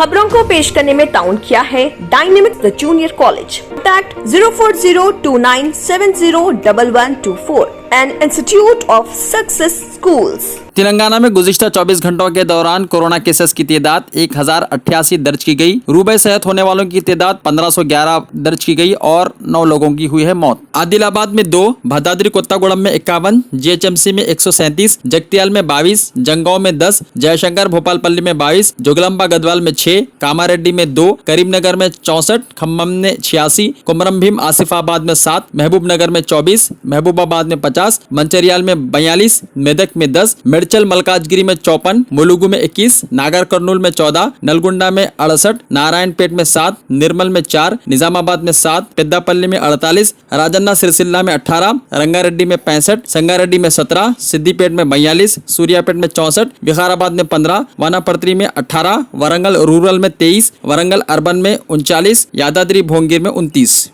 खबरों को पेश करने में ताउन किया है dynamics the junior college. Contact 04029701124 and institute of success schools. Telangana में गुज़िश्ता 24 घंटों के दौरान कोरोना केसेस की तादाद 1088 दर्ज की गई। रूबे सेहत होने वालों की तादाद 1511 दर्ज की गई और 9 लोगों की हुई है मौत। आदिलाबाद में 2, भद्राद्री कोत्तागुड़म में 51, जीएचएमसी में 137, जगतियाल में 22, जंगांव में 10, जयशंकर भोपालपल्ली में 22, जोगलम्बा गढ़वाल में 6, कामारेड्डी में 2, करीमनगर में 64, खम्मम में 86, कुमरम भीम आसिफाबाद में 7, महबूबनगर में 24, महबूबाबाद में 50, मंचरियाल में 42, मेदक में 10, मेडचल मलकाजगिरी में 54, मुलुगु में 21, नागर कर्नूल में 14, नलगुंडा में 68, नारायणपेट में 7, निर्मल में 4, निजामाबाद में 7, पेद्दापल्ली में 48, राजन्ना सिरसिल्ला में 18, रंगारेड्डी में 65, संगारेड्डी में 17, सिद्दीपेट में 42, सूर्यापेट में 64, विकाराबाद में 15, वानापर्त्री में 18, वरंगल रूरल में 23, वरंगल अर्बन में 39, यादाद्री भोंगीर में 29।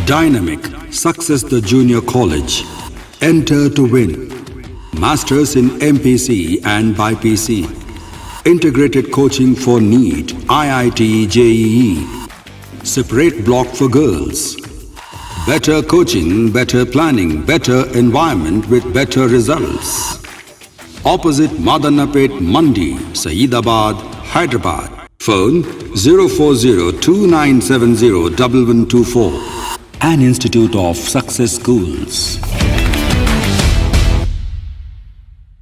Dynamic Success the Junior College. Enter to win. Masters in MPC and BPC. Integrated coaching for NEET, IIT, JEE. Separate block for girls. Better coaching, better planning, better environment with better results. Opposite Madannapet Mandi, Saeedabad, Hyderabad. Phone 04029701124. An Institute of Success Schools.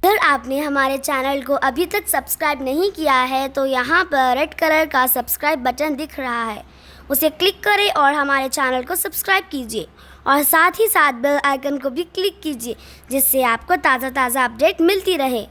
अगर आपने हमारे channel को अभी तक subscribe नहीं किया है तो यहाँ पर रेड कलर का सब्सक्राइब बटन दिख रहा है, उसे क्लिक करें और हमारे चैनल को सब्सक्राइब कीजिए और साथ ही साथ बेल आइकन को भी क्लिक कीजिए जिससे आपको ताज़ा अपडेट मिलती रहे।